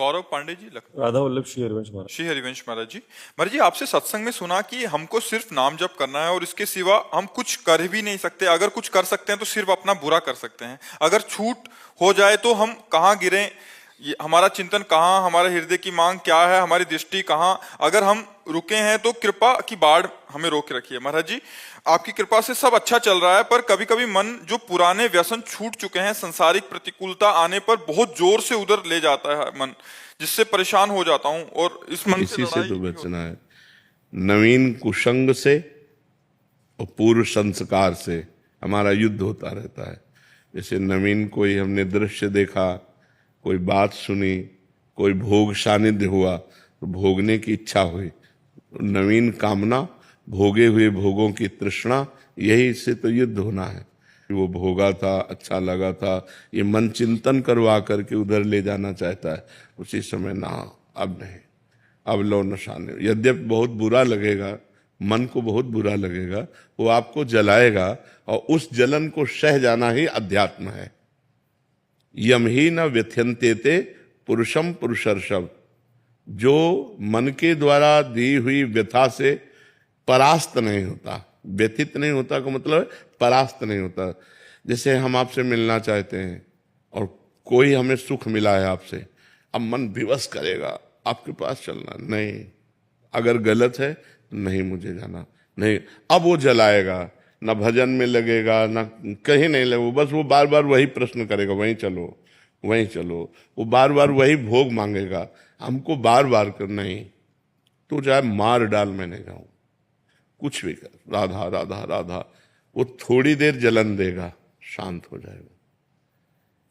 गौरव पांडे जी, लखनऊ। राधा वल्लभ श्री हरिवंश महाराज। श्री हरिवंश महाराज जी। महाराज जी, आपसे सत्संग में सुना कि हमको सिर्फ नाम जप करना है और इसके सिवा हम कुछ कर भी नहीं सकते। अगर कुछ कर सकते हैं तो सिर्फ अपना बुरा कर सकते हैं। अगर छूट हो जाए तो हम कहाँ गिरे, हमारा चिंतन कहाँ, हमारे हृदय की मांग क्या है, हमारी दृष्टि कहाँ। अगर हम रुके हैं तो कृपा की बाढ़ हमें रोक रखिए। महाराज जी, आपकी कृपा से सब अच्छा चल रहा है, पर कभी कभी मन जो पुराने व्यसन छूट चुके हैं, संसारिक प्रतिकूलता आने पर बहुत जोर से उधर ले जाता है मन, जिससे परेशान हो जाता हूं। और इस मन इसी से तो बचना है। नवीन कुसंग से और पूर्व संस्कार से हमारा युद्ध होता रहता है। जैसे नवीन कोई हमने दृश्य देखा, कोई बात सुनी, कोई भोग सानिध्य हुआ तो भोगने की इच्छा हुई। नवीन कामना, भोगे हुए भोगों की तृष्णा, यही से तो युद्ध होना है। वो भोगा था, अच्छा लगा था, ये मन चिंतन करवा करके उधर ले जाना चाहता है। उसी समय ना, अब नहीं, अब लो नशा नहीं। यद्यपि बहुत बुरा लगेगा, मन को बहुत बुरा लगेगा, वो आपको जलाएगा और उस जलन को सह जाना ही अध्यात्म है। यम ही न व्यथ्यन्ते पुरुषम पुरुषर्षभ। जो मन के द्वारा दी हुई व्यथा से परास्त नहीं होता, व्यथित नहीं होता का मतलब परास्त नहीं होता। जैसे हम आपसे मिलना चाहते हैं और कोई हमें सुख मिला है आपसे, अब मन विवश करेगा आपके पास चलना नहीं, अगर गलत है नहीं मुझे जाना नहीं। अब वो जलाएगा, ना भजन में लगेगा, ना कहीं नहीं लगेगा, बस वो बार बार वही प्रश्न करेगा, वहीं चलो वहीं चलो। वो बार बार वही भोग मांगेगा, हमको बार बार कर नहीं। तो चाहे मार डाल, मैं नहीं जाऊं, कुछ भी कर, राधा राधा राधा। वो थोड़ी देर जलन देगा, शांत हो जाएगा।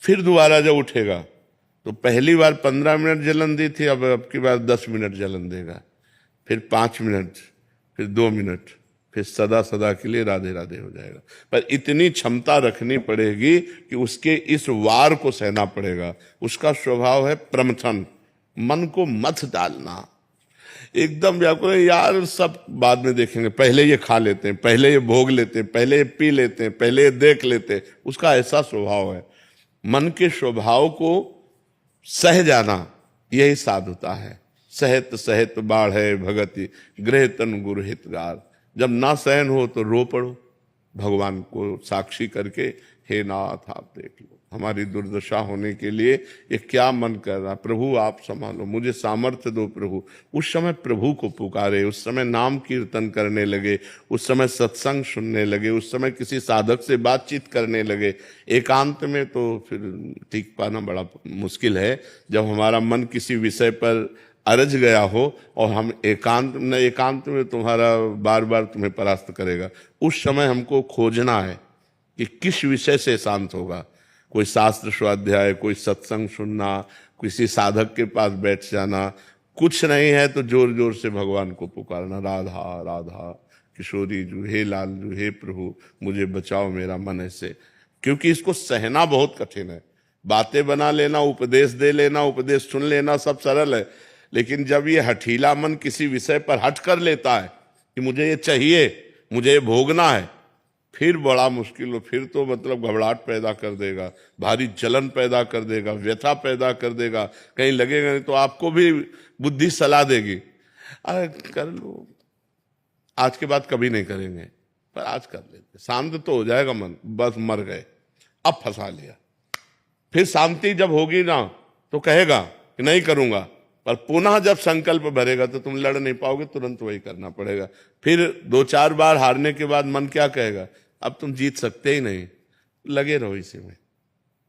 फिर दोबारा जब उठेगा तो पहली बार 15 मिनट जलन दी थी, अब की बार 10 मिनट जलन देगा, फिर 5 मिनट, फिर 2 मिनट, फिर सदा सदा के लिए राधे राधे हो जाएगा। पर इतनी क्षमता रखनी पड़ेगी कि उसके इस वार को सहना पड़ेगा। उसका स्वभाव है प्रमथन, मन को मथ डालना। एकदम व्याकुल, यार सब बाद में देखेंगे, पहले ये खा लेते हैं, पहले ये भोग लेते हैं, पहले ये पी लेते हैं, पहले ये देख लेते हैं। उसका ऐसा स्वभाव है। मन के स्वभाव को सह जाना यही साधुता है। सहत सहत बाढ़ भगति गृह तन गुरु हितगार। जब ना सहन हो तो रो पड़ो, भगवान को साक्षी करके, हे नाथ आप देख लो हमारी दुर्दशा होने के लिए ये क्या मन कर रहा, प्रभु आप संभालो, मुझे सामर्थ्य दो प्रभु। उस समय प्रभु को पुकारे, उस समय नाम कीर्तन करने लगे, उस समय सत्संग सुनने लगे, उस समय किसी साधक से बातचीत करने लगे। एकांत में तो फिर टिक पाना बड़ा मुश्किल है। जब हमारा मन किसी विषय पर अरज गया हो और हम एकांत में तुम्हारा बार बार तुम्हें परास्त करेगा, उस समय हमको खोजना है कि किस विषय से शांत होगा। कोई शास्त्र स्वाध्याय, कोई सत्संग सुनना, किसी साधक के पास बैठ जाना। कुछ नहीं है तो जोर जोर से भगवान को पुकारना, राधा राधा किशोरी जू, हे लाल जू, हे प्रभु मुझे बचाओ मेरा मन ऐसे। क्योंकि इसको सहना बहुत कठिन है। बातें बना लेना, उपदेश दे लेना, उपदेश सुन लेना सब सरल है, लेकिन जब ये हठीला मन किसी विषय पर हट कर लेता है कि मुझे ये चाहिए, मुझे ये भोगना है, फिर बड़ा मुश्किल हो। फिर तो मतलब घबराहट पैदा कर देगा, भारी जलन पैदा कर देगा, व्यथा पैदा कर देगा। कहीं लगेगा नहीं तो आपको भी बुद्धि सलाह देगी, अरे कर लो, आज के बाद कभी नहीं करेंगे, पर आज कर लेते, शांत तो हो जाएगा मन। बस मर गए, अब फंसा लिया। फिर शांति जब होगी ना तो कहेगा कि नहीं करूंगा, पर पुनः जब संकल्प भरेगा तो तुम लड़ नहीं पाओगे, तुरंत वही करना पड़ेगा। फिर 2-4 बार हारने के बाद मन क्या कहेगा, अब तुम जीत सकते ही नहीं, लगे रहो इसी में।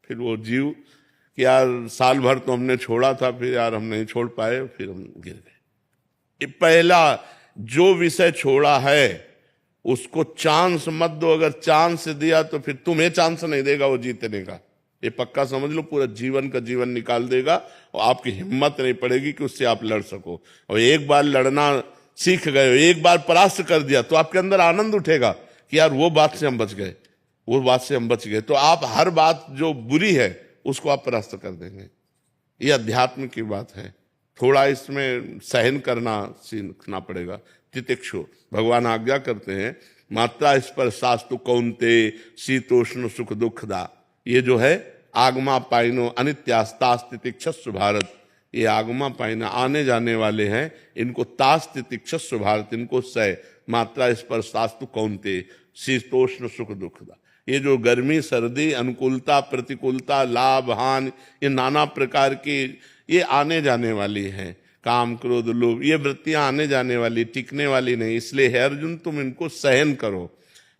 फिर वो जीव कि यार साल भर तो हमने छोड़ा था, फिर यार हम नहीं छोड़ पाए, फिर हम गिर गए। पहला जो विषय छोड़ा है उसको चांस मत दो। अगर चांस दिया तो फिर तुम्हें चांस नहीं देगा वो जीतने का, ये पक्का समझ लो। पूरा जीवन का जीवन निकाल देगा और आपकी हिम्मत नहीं पड़ेगी कि उससे आप लड़ सको। और एक बार लड़ना सीख गए, एक बार परास्त कर दिया तो आपके अंदर आनंद उठेगा कि यार वो बात से हम बच गए, वो बात से हम बच गए। तो आप हर बात जो बुरी है उसको आप परास्त कर देंगे। ये अध्यात्म की बात है। थोड़ा इसमें सहन करना सीखना पड़ेगा। तितिक्षु भगवान आज्ञा करते हैं, मात्रा स्पर्शास्तु कौन्ते शीतोष्ण सुख दुखदा। ये जो है आगमा पाइनो अनित्यास्तास्तितिक्षस्व भारत, ये आगमा पाइना आने जाने वाले हैं, इनको तास्त तिक्षस्व भारत, इनको सह मात्रा स्पर्शास्तु कौनते शीतोष्ण सुख दुखदा। ये जो गर्मी सर्दी अनुकूलता प्रतिकूलता लाभ हानि, ये नाना प्रकार की ये आने जाने वाली हैं। काम क्रोध लोभ ये वृत्तियां आने जाने वाली, टिकने वाली नहीं। इसलिए हे अर्जुन तुम इनको सहन करो,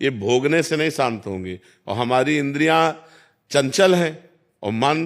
ये भोगने से नहीं शांत होंगे। और हमारी इंद्रियां चंचल हैं और मन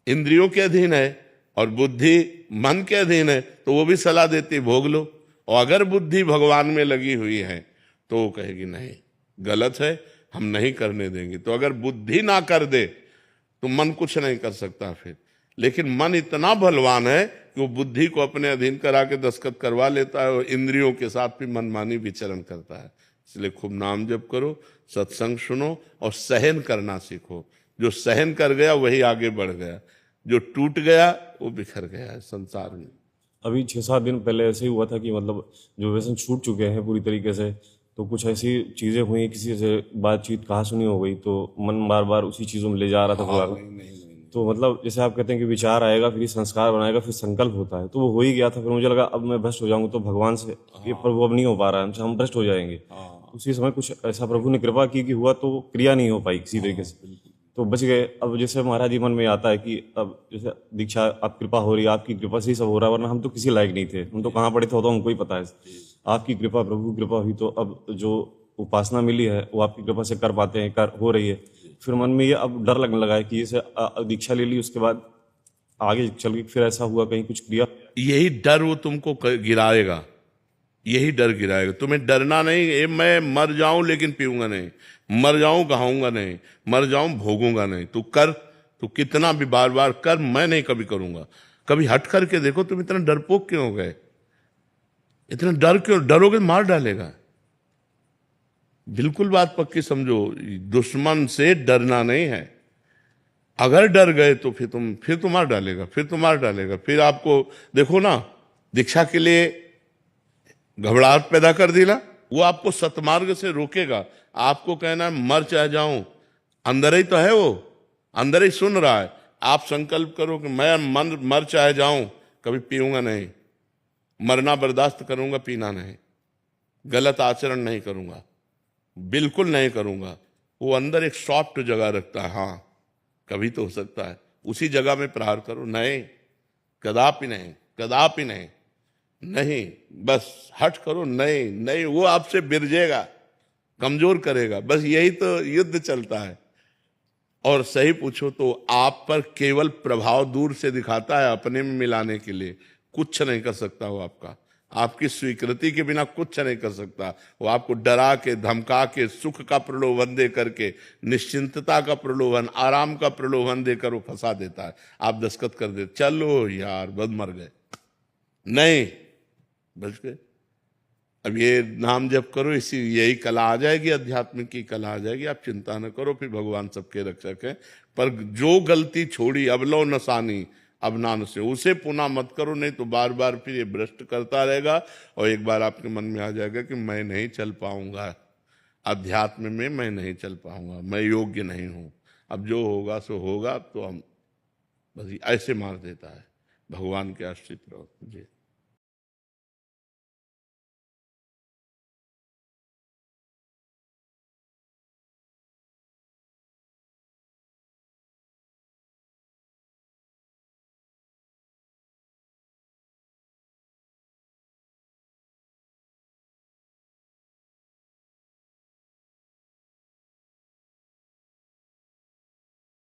इंद्रियों के अधीन है और बुद्धि मन के अधीन है, तो वो भी सलाह देती भोग लो। और अगर बुद्धि भगवान में लगी हुई है तो वो कहेगी नहीं गलत है, हम नहीं करने देंगे। तो अगर बुद्धि ना कर दे तो मन कुछ नहीं कर सकता फिर। लेकिन मन इतना बलवान है कि वो बुद्धि को अपने अधीन करा के दस्तखत करवा लेता है और इंद्रियों के साथ भी मनमानी विचरण करता है। इसलिए खूब नाम जप करो, सत्संग सुनो और सहन करना सीखो। जो सहन कर गया वही आगे बढ़ गया, जो टूट गया वो बिखर गया है संसार में। अभी 6-7 दिन पहले ऐसे ही हुआ था कि मतलब जो व्यसन छूट चुके हैं पूरी तरीके से, तो कुछ ऐसी चीजें हुई, किसी से बातचीत कहा सुनी हो गई, तो मन बार बार उसी चीजों में ले जा रहा था थोड़ा। तो मतलब जैसे आप कहते हैं कि विचार आएगा फिर संस्कार बनाएगा फिर संकल्प होता है, तो वो हो ही गया था। फिर मुझे लगा अब मैं भ्रष्ट हो जाऊंगा तो भगवान से ये प्रभु अब नहीं हो पा रहा है हमसे, हम भ्रष्ट हो जाएंगे। उसी समय कुछ ऐसा प्रभु ने कृपा की कि हुआ, तो क्रिया नहीं हो पाई किसी तरीके से, तो बच गए। अब जैसे महाराज जी मन में आता है कि अब जैसे दीक्षा आप कृपा हो रही है, आपकी कृपा से ही सब हो रहा है, वरना हम तो किसी लायक नहीं थे, हम तो कहाँ पड़े थे वो तो हमको ही पता है। आपकी कृपा प्रभु कृपा हुई, तो अब जो उपासना मिली है वो आपकी कृपा से कर पाते हैं, कर हो रही है। फिर मन में ये अब डर लगने लगा है कि जैसे दीक्षा ले ली उसके बाद आगे चल के फिर ऐसा हुआ कहीं कुछ क्रिया। यही डर वो तुमको गिराएगा, यही डर गिराएगा। तुम्हें डरना नहीं, ये मैं मर जाऊं लेकिन पीऊंगा नहीं, मर जाऊं गहाऊंगा नहीं, मर जाऊं भोगूंगा नहीं। तू कर, तू कितना भी बार बार कर, मैं नहीं कभी करूंगा। कभी हट करके देखो तुम इतना डरपोक क्यों हो गए, इतना डर क्यों, डरोगे मार डालेगा। बिल्कुल बात पक्की समझो, दुश्मन से डरना नहीं है। अगर डर गए तो फिर तो मार डालेगा, फिर तो मार डालेगा। फिर आपको देखो ना, दीक्षा के लिए घबराहट पैदा कर दिला, वो आपको सतमार्ग से रोकेगा। आपको कहना है मर चाहे जाऊं, अंदर ही तो है वो, अंदर ही सुन रहा है। आप संकल्प करो कि मैं मर चाहे जाऊं, कभी पीऊंगा नहीं, मरना बर्दाश्त करूंगा, पीना नहीं, गलत आचरण नहीं करूंगा, बिल्कुल नहीं करूंगा। वो अंदर एक सॉफ्ट जगह रखता है, हाँ कभी तो हो सकता है, उसी जगह में प्रहार करो। नहीं, कदापि नहीं, कदापि नहीं, नहीं, बस हट करो। नहीं नहीं, वो आपसे बिरजेगा, कमजोर करेगा। बस यही तो युद्ध चलता है। और सही पूछो तो आप पर केवल प्रभाव दूर से दिखाता है, अपने में मिलाने के लिए कुछ नहीं कर सकता। वो आपकी स्वीकृति के बिना कुछ नहीं कर सकता। वो आपको डरा के धमका के सुख का प्रलोभन दे करके, निश्चिंतता का प्रलोभन, आराम का प्रलोभन देकर वो फंसा देता है। आप दस्तखत कर दे, चलो यार बद मर गए, नहीं बच गए। अब ये नाम जप करो, इसी यही कला आ जाएगी, अध्यात्म की कला आ जाएगी। आप चिंता न करो, फिर भगवान सबके रक्षक है। पर जो गलती छोड़ी अब लो नसानी अब नान से, उसे पुनः मत करो, नहीं तो बार बार फिर ये भ्रष्ट करता रहेगा। और एक बार आपके मन में आ जाएगा कि मैं नहीं चल पाऊंगा, अध्यात्म में मैं नहीं चल पाऊंगा, मैं योग्य नहीं हूं, अब जो होगा सो होगा। तो हम बस ऐसे मार देता है। भगवान के आश्रित रहो जी।